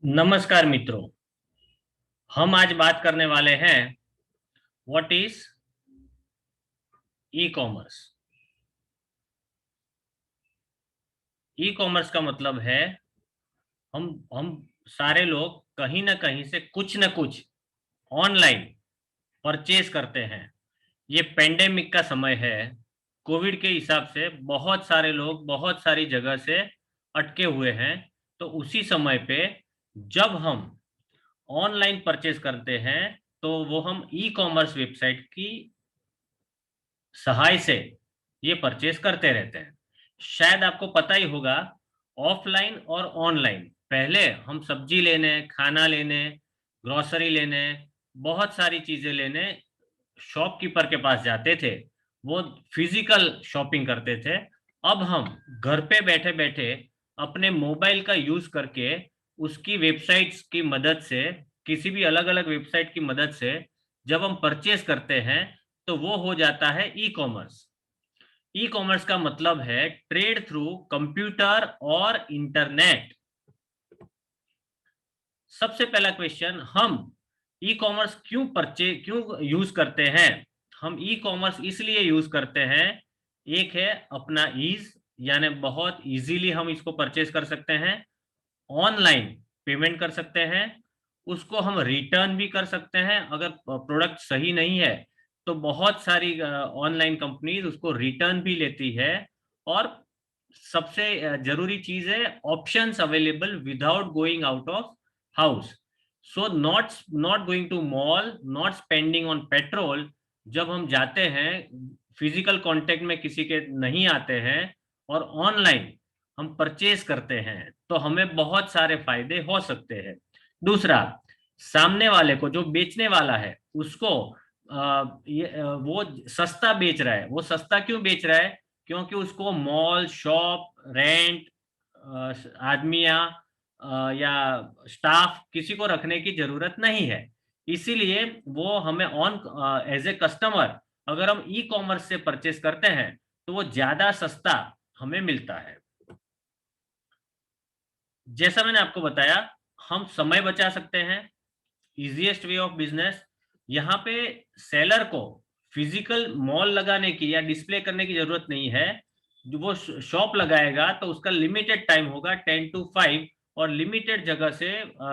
नमस्कार मित्रों। हम आज बात करने वाले हैं what is e commerce. E commerce का मतलब है हम सारे लोग कहीं ना कहीं से कुछ ना कुछ ऑनलाइन परचेज करते हैं। ये पेंडेमिक का समय है। कोविड के हिसाब से बहुत सारे लोग बहुत सारी जगह से अटके हुए हैं। तो उसी समय पे जब हम ऑनलाइन परचेज करते हैं तो वो हम ई कॉमर्स वेबसाइट की सहाय से ये परचेज करते रहते हैं। शायद आपको पता ही होगा, ऑफलाइन और ऑनलाइन पहले हम सब्जी लेने, खाना लेने, ग्रोसरी लेने, बहुत सारी चीजें लेने शॉपकीपर के पास जाते थे। वो फिजिकल शॉपिंग करते थे। अब हम घर पे बैठे बैठे अपने मोबाइल का यूज करके उसकी वेबसाइट्स की मदद से, किसी भी अलग अलग वेबसाइट की मदद से जब हम परचेज करते हैं तो वो हो जाता है ई कॉमर्स। ई कॉमर्स का मतलब है ट्रेड थ्रू कंप्यूटर और इंटरनेट। सबसे पहला क्वेश्चन, हम ई कॉमर्स क्यों यूज करते हैं? हम ई कॉमर्स इसलिए यूज करते हैं, एक है अपना ईज, यानी बहुत इजीली हम इसको परचेज कर सकते हैं, ऑनलाइन पेमेंट कर सकते हैं, उसको हम रिटर्न भी कर सकते हैं अगर प्रोडक्ट सही नहीं है। तो बहुत सारी ऑनलाइन कंपनीज उसको रिटर्न भी लेती है। और सबसे जरूरी चीज है, options available without going out of house. So not not going to mall, not spending on petrol. जब हम जाते हैं, फिजिकल कांटेक्ट में किसी के नहीं आते हैं और ऑनलाइन हम परचेज करते हैं, तो हमें बहुत सारे फायदे हो सकते हैं। दूसरा, सामने वाले को, जो बेचने वाला है, उसको वो सस्ता बेच रहा है। वो सस्ता क्यों बेच रहा है? क्योंकि उसको मॉल, शॉप, रेंट, आदमिया या स्टाफ किसी को रखने की जरूरत नहीं है। इसीलिए वो हमें ऑन एज ए कस्टमर, अगर हम ई कॉमर्स से परचेस करते हैं तो वो ज्यादा सस्ता हमें मिलता है। जैसा मैंने आपको बताया, हम समय बचा सकते हैं, इजीएस्ट वे ऑफ बिजनेस। यहाँ पे सेलर को फिजिकल मॉल लगाने की या डिस्प्ले करने की जरूरत नहीं है। जो वो शॉप लगाएगा तो उसका लिमिटेड टाइम होगा, 10 to 5, और लिमिटेड जगह से,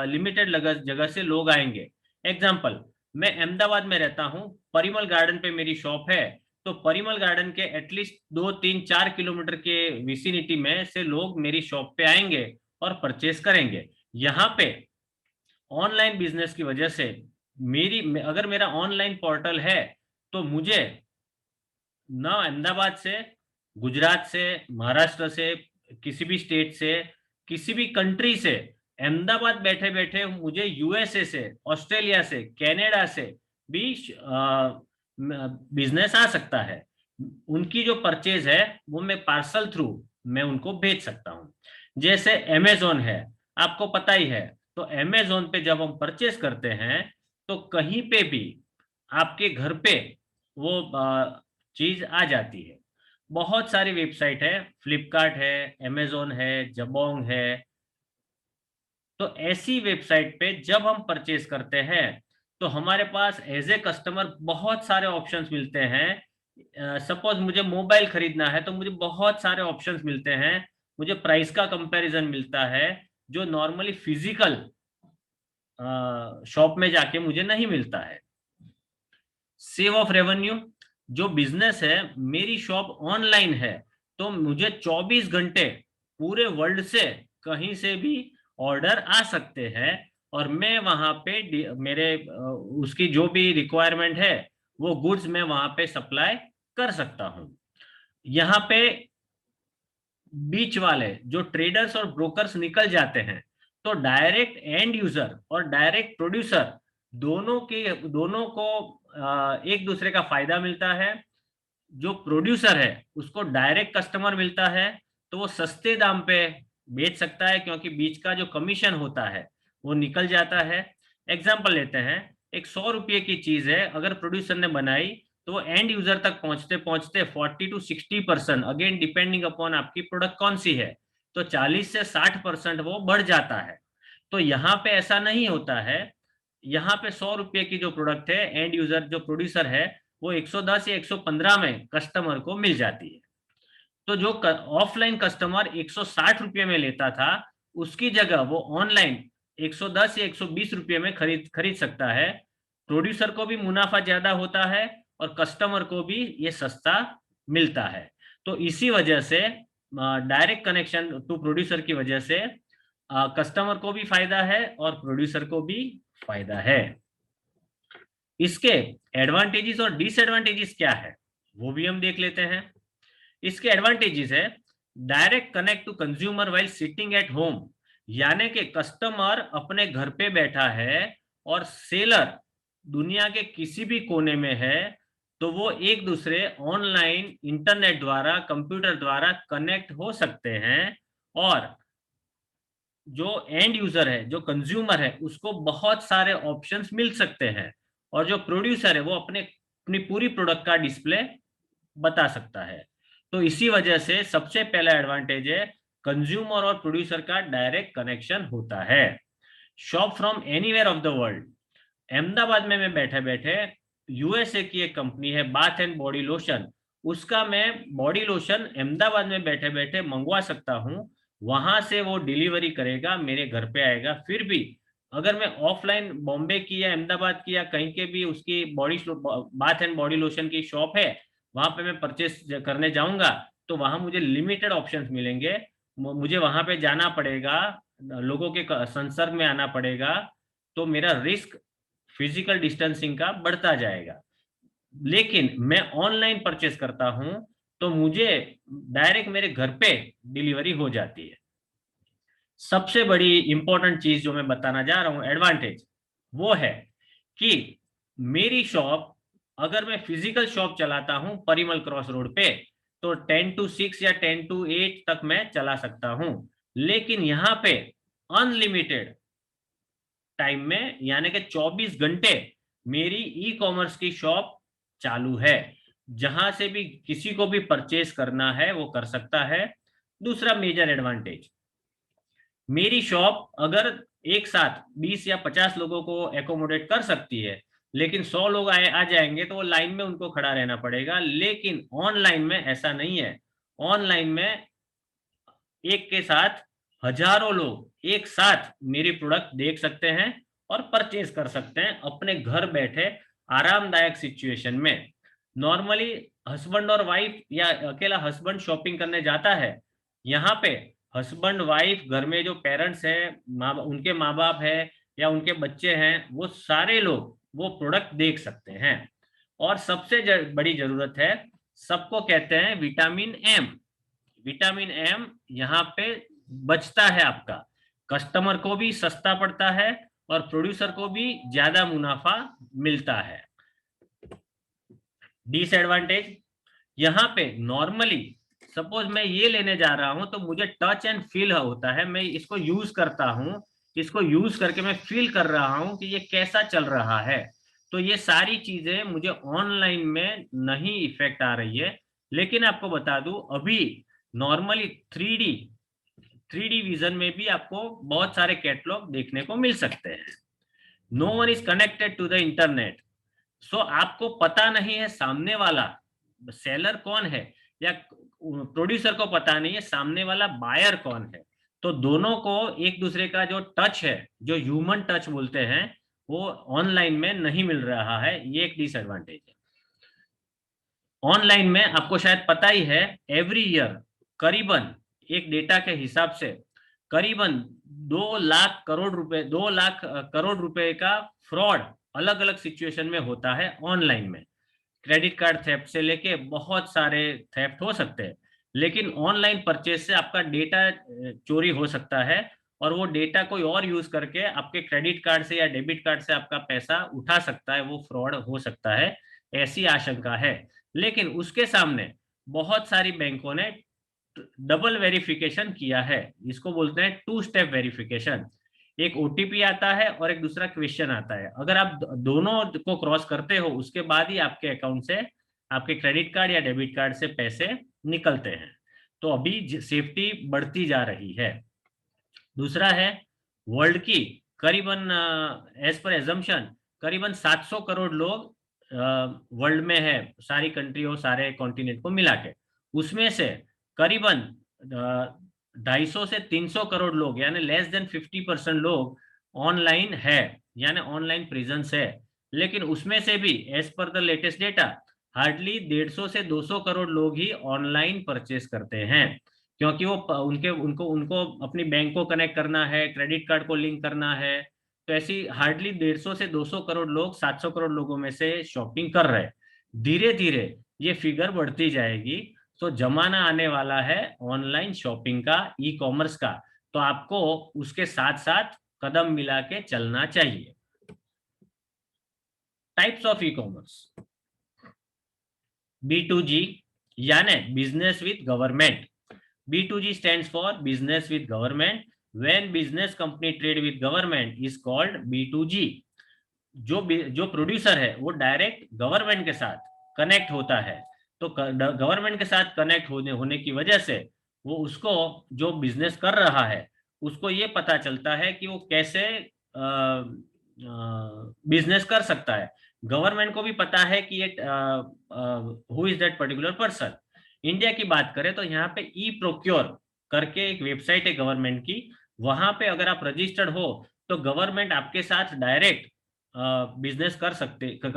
लिमिटेड जगह से लोग आएंगे। एग्जाम्पल, मैं अहमदाबाद में रहता हूँ, परिमल गार्डन पे मेरी शॉप है। तो परिमल गार्डन के एटलीस्ट 2, 3, 4 किलोमीटर के विसिनिटी में से लोग मेरी शॉप पे आएंगे और परचेस करेंगे। यहाँ पे ऑनलाइन बिजनेस की वजह से अगर मेरा ऑनलाइन पोर्टल है तो मुझे ना अहमदाबाद से, गुजरात से, महाराष्ट्र से, किसी भी स्टेट से, किसी भी कंट्री से, अहमदाबाद बैठे बैठे मुझे यूएसए से, ऑस्ट्रेलिया से, कनाडा से भी बिजनेस आ सकता है। उनकी जो परचेज है वो मैं पार्सल थ्रू मैं उनको भेज सकता हूँ। जैसे अमेजोन है, आपको पता ही है। तो अमेजोन पे जब हम परचेस करते हैं तो कहीं पे भी आपके घर पे वो चीज आ जाती है। बहुत सारी वेबसाइट है, फ्लिपकार्ट है, अमेजोन है, जबोंग है। तो ऐसी वेबसाइट पे जब हम परचेस करते हैं तो हमारे पास एज ए कस्टमर बहुत सारे ऑप्शंस मिलते हैं। सपोज मुझे मोबाइल खरीदना है तो मुझे बहुत सारे ऑप्शंस मिलते हैं। मुझे प्राइस का कंपैरिजन मिलता है, जो नॉर्मली फिजिकल शॉप में जाके मुझे नहीं मिलता है। सेव ऑफ रेवेन्यू, जो बिजनेस है, मेरी शॉप ऑनलाइन है तो मुझे 24 घंटे पूरे वर्ल्ड से कहीं से भी ऑर्डर आ सकते हैं और मैं वहां पे उसकी जो भी रिक्वायरमेंट है वो गुड्स मैं वहां पे सप्लाई कर सकता हूं। यहाँ पे बीच वाले जो ट्रेडर्स और ब्रोकर्स निकल जाते हैं, तो डायरेक्ट एंड यूजर और डायरेक्ट प्रोड्यूसर दोनों को एक दूसरे का फायदा मिलता है। जो प्रोड्यूसर है उसको डायरेक्ट कस्टमर मिलता है, तो वो सस्ते दाम पे बेच सकता है क्योंकि बीच का जो कमीशन होता है वो निकल जाता है। एग्जाम्पल लेते हैं, एक 100 रुपये की चीज है, अगर प्रोड्यूसर ने बनाई तो वो एंड यूजर तक पहुंचते पहुंचते 40 to 60%, अगेन डिपेंडिंग अपॉन आपकी प्रोडक्ट कौन सी है, तो 40 से 60% वो बढ़ जाता है। तो यहाँ पे ऐसा नहीं होता है। यहाँ पे 100 रुपये की जो प्रोडक्ट है, एंड यूजर जो प्रोड्यूसर है वो 110 या 115 में कस्टमर को मिल जाती है। तो जो ऑफलाइन कस्टमर 160 रुपये में लेता था, उसकी जगह वो ऑनलाइन 110 या 120 रुपये में खरीद सकता है। प्रोड्यूसर को भी मुनाफा ज्यादा होता है और कस्टमर को भी ये सस्ता मिलता है। तो इसी वजह से डायरेक्ट कनेक्शन टू प्रोड्यूसर की वजह से कस्टमर को भी फायदा है और प्रोड्यूसर को भी फायदा है। इसके एडवांटेजेस और डिसएडवांटेजेस क्या है वो भी हम देख लेते हैं। इसके एडवांटेजेस है direct connect to consumer while sitting at home, यानी कि कस्टमर अपने घर पे बैठा है और सेलर दुनिया के किसी भी कोने में है, तो वो एक दूसरे ऑनलाइन इंटरनेट द्वारा कंप्यूटर द्वारा कनेक्ट हो सकते हैं और जो एंड यूजर है, जो कंज्यूमर है, उसको बहुत सारे ऑप्शंस मिल सकते हैं और जो प्रोड्यूसर है वो अपनी पूरी प्रोडक्ट का डिस्प्ले बता सकता है। तो इसी वजह से सबसे पहला एडवांटेज है कंज्यूमर और प्रोड्यूसर का डायरेक्ट कनेक्शन होता है। Shop from anywhere of the world. Ahmedabad में मैं बैठे बैठे यूएसए की एक कंपनी है बाथ एंड बॉडी लोशन, उसका मैं बॉडी लोशन अहमदाबाद में बैठे बैठे मंगवा सकता हूं। वहां से वो डिलीवरी करेगा, मेरे घर पे आएगा। फिर भी अगर मैं ऑफलाइन बॉम्बे की या अहमदाबाद की या कहीं के भी उसकी बाथ एंड बॉडी लोशन की शॉप है, वहां पे मैं परचेस करने जाऊंगा तो वहां मुझे लिमिटेड ऑप्शंस मिलेंगे। मुझे वहां पे जाना पड़ेगा, लोगों के संसर्ग में आना पड़ेगा, तो मेरा रिस्क फिजिकल डिस्टेंसिंग का बढ़ता जाएगा। लेकिन मैं ऑनलाइन परचेस करता हूं तो मुझे डायरेक्ट मेरे घर पे डिलीवरी हो जाती है। सबसे बड़ी इंपॉर्टेंट चीज जो मैं बताना जा रहा हूं एडवांटेज, वो है कि मेरी शॉप, अगर मैं फिजिकल शॉप चलाता हूं परिमल क्रॉस रोड पे, तो 10 to 6 या 10 to 8 तक मैं चला सकता हूं। लेकिन यहाँ पे अनलिमिटेड टाइम में, यानी कि 24 घंटे मेरी ई कॉमर्स की शॉप चालू है। जहां से भी किसी को भी परचेस करना है वो कर सकता है। दूसरा मेजर एडवांटेज, मेरी शॉप अगर एक साथ 20 या 50 लोगों को एकोमोडेट कर सकती है, लेकिन 100 लोग आ जाएंगे तो वो लाइन में उनको खड़ा रहना पड़ेगा। लेकिन ऑनलाइन में ऐसा नहीं है। ऑनलाइन में एक के साथ हजारों लोग एक साथ मेरी प्रोडक्ट देख सकते हैं और परचेज कर सकते हैं अपने घर बैठे आरामदायक सिचुएशन में। नॉर्मली हस्बैंड और वाइफ या अकेला हस्बैंड शॉपिंग करने जाता है, यहाँ पे हस्बैंड वाइफ, घर में जो पेरेंट्स हैं, उनके माँ बाप है या उनके बच्चे हैं, वो सारे लोग वो प्रोडक्ट देख सकते हैं। और सबसे बड़ी जरूरत है, सबको कहते हैं विटामिन एम। विटामिन एम यहाँ पे बचता है आपका, कस्टमर को भी सस्ता पड़ता है और प्रोड्यूसर को भी ज्यादा मुनाफा मिलता है। डिसएडवांटेज, यहाँ पे नॉर्मली सपोज मैं ये लेने जा रहा हूं तो मुझे टच एंड फील होता है, मैं इसको यूज करता हूं, इसको यूज करके मैं फील कर रहा हूं कि ये कैसा चल रहा है। तो ये सारी चीजें मुझे ऑनलाइन में नहीं इफेक्ट आ रही है। लेकिन आपको बता दूं, अभी नॉर्मली 3D विजन में भी आपको बहुत सारे कैटलॉग देखने को मिल सकते हैं। No one is connected to the internet. So आपको पता नहीं है सामने वाला सेलर कौन है, या प्रोड्यूसर को पता नहीं है सामने वाला बायर कौन है। तो दोनों को एक दूसरे का जो टच है, जो ह्यूमन टच बोलते हैं, वो ऑनलाइन में नहीं मिल रहा है। ये एक डिसएडवांटेज है। ऑनलाइन में आपको शायद पता ही है, एवरी ईयर करीबन, एक डेटा के हिसाब से करीबन 2 लाख करोड़ रुपए का फ्रॉड अलग अलग सिचुएशन में होता है ऑनलाइन में। क्रेडिट कार्ड थेफ्ट से लेके बहुत सारे थेफ्ट हो सकते हैं। लेकिन ऑनलाइन परचेज से आपका डेटा चोरी हो सकता है और वो डेटा कोई और यूज करके आपके क्रेडिट कार्ड से या डेबिट कार्ड से आपका पैसा उठा सकता है, वो फ्रॉड हो सकता है, ऐसी आशंका है। लेकिन उसके सामने बहुत सारी बैंकों ने डबल वेरिफिकेशन किया है, इसको बोलते हैं 2 स्टेप वेरिफिकेशन। एक ओटीपी आता है और एक दूसरा क्वेश्चन आता है। अगर आप दोनों को क्रॉस करते हो उसके बाद ही आपके अकाउंट से, आपके क्रेडिट कार्ड या डेबिट कार्ड से पैसे निकलते हैं। तो अभी सेफ्टी बढ़ती जा रही है। दूसरा है वर्ल्ड की करीबन एज पर एजम्पशन करीबन 700 करोड़ लोग वर्ल्ड में है, सारी कंट्री और सारे कॉन्टिनेंट को मिला के। उसमें से करीबन 250 से 300 करोड़ लोग यानी लेस देन 50% लोग ऑनलाइन है, यानी ऑनलाइन प्रेजेंस है। लेकिन उसमें से भी as per the latest data hardly 150 से 200 करोड़ लोग ही ऑनलाइन परचेस करते हैं, क्योंकि वो उनके उनको उनको अपनी बैंक को कनेक्ट करना है, क्रेडिट कार्ड को लिंक करना है। तो ऐसी हार्डली 150 से 200 करोड़ लोग 700 करोड़ लोगों में से शॉपिंग कर रहे हैं। धीरे धीरे ये फिगर बढ़ती जाएगी। तो जमाना आने वाला है ऑनलाइन शॉपिंग का, ई कॉमर्स का। तो आपको उसके साथ साथ कदम मिला के चलना चाहिए। Types of e commerce, B2G यानी business with government. B2G stands for business with government. When business company trade with government is called B2G. जो प्रोड्यूसर है वो डायरेक्ट गवर्नमेंट के साथ कनेक्ट होता है। तो गवर्नमेंट के साथ कनेक्ट होने की वजह से वो उसको जो बिजनेस कर रहा है उसको ये पता चलता है कि वो कैसे बिजनेस कर सकता है। गवर्नमेंट को भी पता है कि ये who is that particular person. India की बात करें तो यहाँ पे ई प्रोक्योर करके एक वेबसाइट है गवर्नमेंट की। वहां पे अगर आप रजिस्टर्ड हो तो गवर्नमेंट आपके साथ डायरेक्ट बिजनेस कर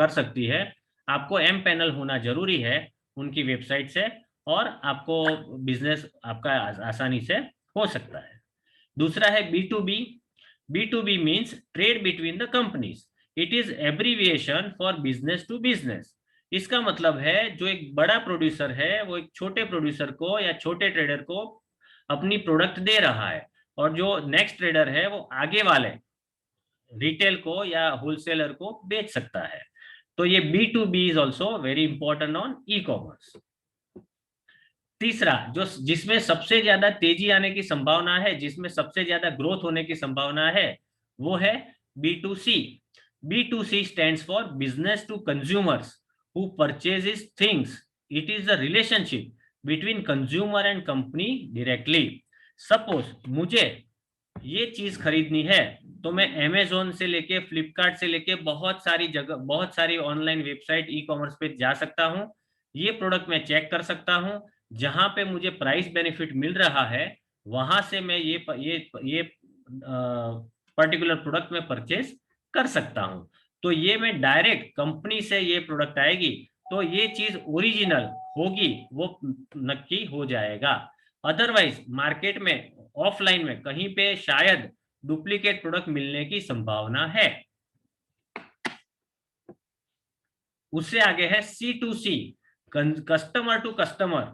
सकती है। आपको एम पैनल होना जरूरी है उनकी वेबसाइट से, और आपको बिजनेस आपका आसानी से हो सकता है। दूसरा है B2B। B2B means trade between the companies. It is abbreviation for business to business. इसका मतलब है जो एक बड़ा प्रोड्यूसर है वो एक छोटे प्रोड्यूसर को या छोटे ट्रेडर को अपनी प्रोडक्ट दे रहा है, और जो नेक्स्ट ट्रेडर है वो आगे वाले रिटेल को या होलसेलर को बेच सकता है। तो ये B2B is also very important on e commerce. तीसरा जो जिसमें सबसे ज्यादा तेजी आने की संभावना है, जिसमें सबसे ज्यादा ग्रोथ होने की संभावना है, वो है B2C। B2C stands for business to consumers who purchases things. It is the relationship between consumer and company directly. Suppose मुझे ये चीज खरीदनी है तो मैं अमेजोन से लेके फ्लिपकार्ट से लेके बहुत सारी जगह, बहुत सारी ऑनलाइन वेबसाइट ई कॉमर्स पे जा सकता हूँ। ये प्रोडक्ट मैं चेक कर सकता हूँ, जहां पे मुझे प्राइस बेनिफिट मिल रहा है वहां से मैं ये पर्टिकुलर प्रोडक्ट में परचेज कर सकता हूँ। तो ये मैं डायरेक्ट कंपनी से ये प्रोडक्ट आएगी तो ये चीज ओरिजिनल होगी वो नक्की हो जाएगा। अदरवाइज मार्केट में ऑफलाइन में कहीं पे शायद डुप्लीकेट प्रोडक्ट मिलने की संभावना है। उससे आगे है C2C, कस्टमर टू कस्टमर,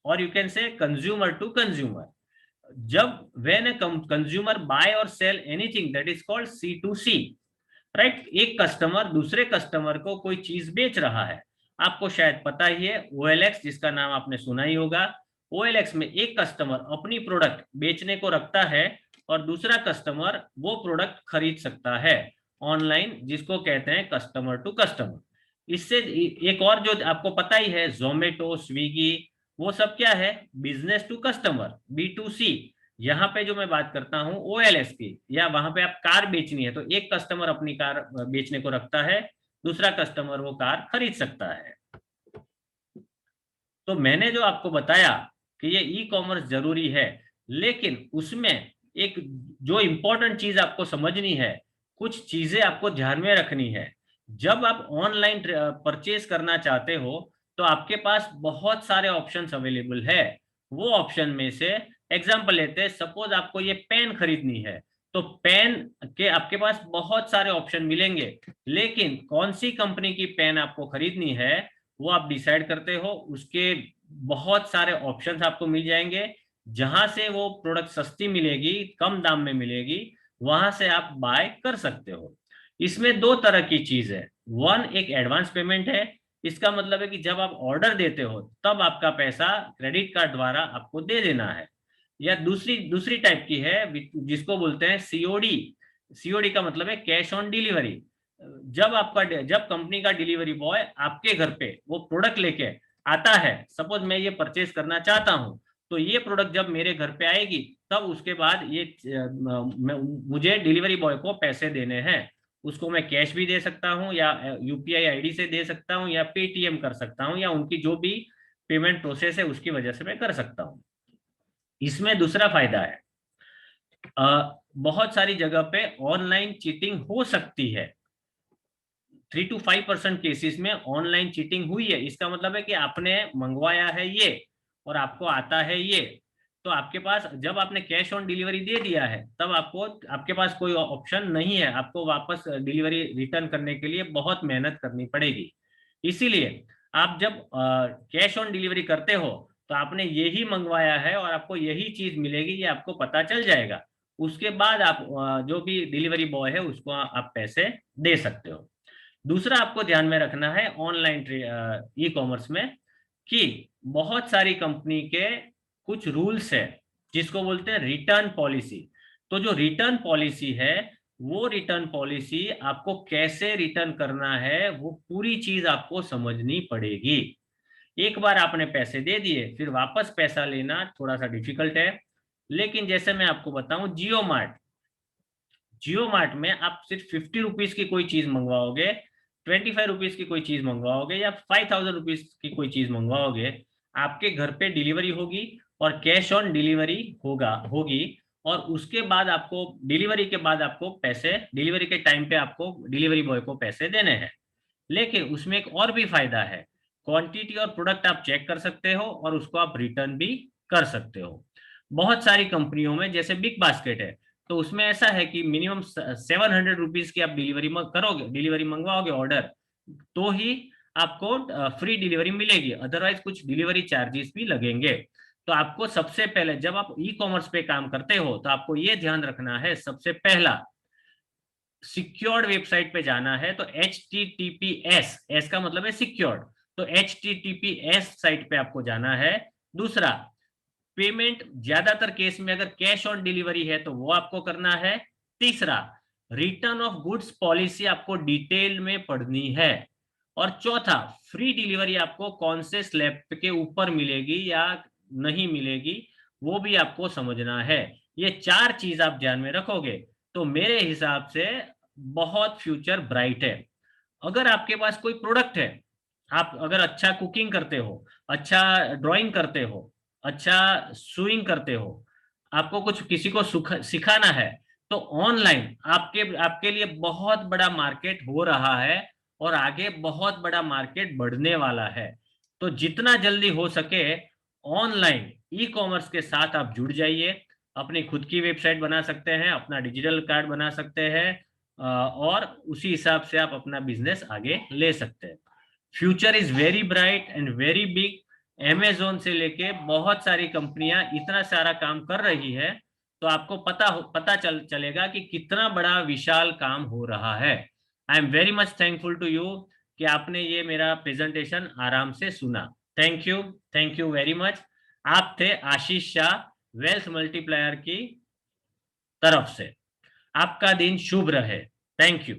और you can say consumer to consumer. जब व्हेन ए कंज्यूमर बाय और sell anything that is called C2C, right. एक कस्टमर दूसरे कस्टमर को कोई चीज बेच रहा है। आपको शायद पता ही है OLX, जिसका नाम आपने सुना ही होगा। OLX में एक कस्टमर अपनी प्रोडक्ट बेचने को रखता है और दूसरा कस्टमर वो प्रोडक्ट खरीद सकता है ऑनलाइन, जिसको कहते हैं कस्टमर टू कस्टमर। इससे एक और जो आपको पता ही है जोमेटो, स्विगी, वो सब क्या है, बिजनेस टू कस्टमर, B2C। यहाँ पे जो मैं बात करता हूँ OLX की, या वहां पे आप कार बेचनी है तो एक कस्टमर अपनी कार बेचने को रखता है, दूसरा कस्टमर वो कार खरीद सकता है। तो मैंने जो आपको बताया कि ये ई कॉमर्स जरूरी है, लेकिन उसमें एक जो इंपॉर्टेंट चीज आपको समझनी है, कुछ चीजें आपको ध्यान में रखनी है। जब आप ऑनलाइन परचेज करना चाहते हो तो आपके पास बहुत सारे ऑप्शंस अवेलेबल है। वो ऑप्शन में से एग्जांपल लेते हैं, सपोज आपको ये पेन खरीदनी है तो पेन के आपके पास बहुत सारे ऑप्शन मिलेंगे, लेकिन कौन सी कंपनी की पेन आपको खरीदनी है वो आप डिसाइड करते हो। उसके बहुत सारे ऑप्शंस आपको मिल जाएंगे, जहां से वो प्रोडक्ट सस्ती मिलेगी, कम दाम में मिलेगी, वहां से आप बाय कर सकते हो। इसमें दो तरह की चीज है। वन, एक एडवांस पेमेंट है। इसका मतलब है कि जब आप ऑर्डर देते हो तब आपका पैसा क्रेडिट कार्ड द्वारा आपको दे देना है। या दूसरी दूसरी टाइप की है जिसको बोलते हैं COD। COD का मतलब है कैश ऑन डिलीवरी। जब कंपनी का डिलीवरी बॉय आपके घर पे वो प्रोडक्ट लेके आता है, सपोज मैं ये परचेज करना चाहता हूं, तो ये प्रोडक्ट जब मेरे घर पे आएगी तब उसके बाद ये मुझे डिलीवरी बॉय को पैसे देने हैं। उसको मैं कैश भी दे सकता हूँ या यूपीआई आईडी से दे सकता हूँ या पेटीएम कर सकता हूँ या उनकी जो भी पेमेंट प्रोसेस है उसकी वजह से मैं कर सकता हूँ। इसमें दूसरा फायदा है, बहुत सारी जगह पे ऑनलाइन चीटिंग हो सकती है। 3 to 5% केसेस में ऑनलाइन चीटिंग हुई है। इसका मतलब है कि आपने मंगवाया है ये और आपको आता है ये, तो आपके पास जब आपने कैश ऑन डिलीवरी दे दिया है तब आपके पास कोई ऑप्शन नहीं है, आपको वापस डिलीवरी रिटर्न करने के लिए बहुत मेहनत करनी पड़ेगी। इसीलिए आप जब कैश ऑन डिलीवरी करते हो तो आपने यही मंगवाया है और आपको यही चीज मिलेगी, ये आपको पता चल जाएगा। उसके बाद आप जो भी डिलीवरी बॉय है उसको आप पैसे दे सकते हो। दूसरा आपको ध्यान में रखना है ऑनलाइन ई कॉमर्स में कि बहुत सारी कंपनी के कुछ रूल्स है जिसको बोलते हैं रिटर्न पॉलिसी। तो जो रिटर्न पॉलिसी है वो रिटर्न पॉलिसी आपको कैसे रिटर्न करना है वो पूरी चीज आपको समझनी पड़ेगी। एक बार आपने पैसे दे दिए फिर वापस पैसा लेना थोड़ा सा डिफिकल्ट है। लेकिन जैसे मैं आपको बताऊं, जियो मार्ट में आप सिर्फ 50 रुपीज की कोई चीज मंगवाओगे, 25 रुपीज की कोई चीज मंगवाओगे या 5000 रुपीज की कोई चीज मंगवाओगे, आपके घर पे डिलीवरी होगी और कैश ऑन डिलीवरी होगी। और उसके बाद आपको डिलीवरी के बाद आपको पैसे, डिलीवरी के टाइम पे आपको डिलीवरी बॉय को पैसे देने हैं। लेकिन उसमें एक और भी फायदा है, क्वांटिटी और प्रोडक्ट आप चेक कर सकते हो और उसको आप रिटर्न भी कर सकते हो। बहुत सारी कंपनियों में जैसे बिग बास्केट है तो उसमें ऐसा है कि मिनिमम 700 रुपीज की आप डिलीवरी मंगवाओगे ऑर्डर, तो ही आपको फ्री डिलीवरी मिलेगी, अदरवाइज कुछ डिलीवरी चार्जेस भी लगेंगे। तो आपको सबसे पहले जब आप ई कॉमर्स पे काम करते हो तो आपको ये ध्यान रखना है, सबसे पहला सिक्योर्ड वेबसाइट पे जाना है। तो HTTPS, एस का मतलब है सिक्योर्ड, तो HTTPS साइट पे आपको जाना है। दूसरा, पेमेंट ज्यादातर केस में अगर कैश ऑन डिलीवरी है तो वो आपको करना है। तीसरा, रिटर्न ऑफ गुड्स पॉलिसी आपको डिटेल में पढ़नी है। और चौथा, फ्री डिलीवरी आपको कौन से स्लैब के ऊपर मिलेगी या नहीं मिलेगी वो भी आपको समझना है। ये 4 चीज आप ध्यान में रखोगे तो मेरे हिसाब से बहुत फ्यूचर ब्राइट है। अगर आपके पास कोई प्रोडक्ट है, आप अगर अच्छा कुकिंग करते हो, अच्छा ड्राइंग करते हो, अच्छा सुइंग करते हो, आपको कुछ किसी को सिखाना है, तो ऑनलाइन आपके आपके लिए बहुत बड़ा मार्केट हो रहा है और आगे बहुत बड़ा मार्केट बढ़ने वाला है। तो जितना जल्दी हो सके ऑनलाइन ई कॉमर्स के साथ आप जुड़ जाइए। अपनी खुद की वेबसाइट बना सकते हैं, अपना डिजिटल कार्ड बना सकते हैं और उसी हिसाब से आप अपना बिजनेस आगे ले सकते हैं। Future is very bright and very big. Amazon से लेके बहुत सारी कंपनियां इतना सारा काम कर रही है, तो आपको पता चलेगा कि कितना बड़ा विशाल काम हो रहा है। I am very much thankful to you कि आपने ये मेरा प्रेजेंटेशन आराम से सुना। Thank you very much. आप थे आशीष शाह, वेल्थ मल्टीप्लायर की तरफ से। आपका दिन शुभ रहे। Thank you.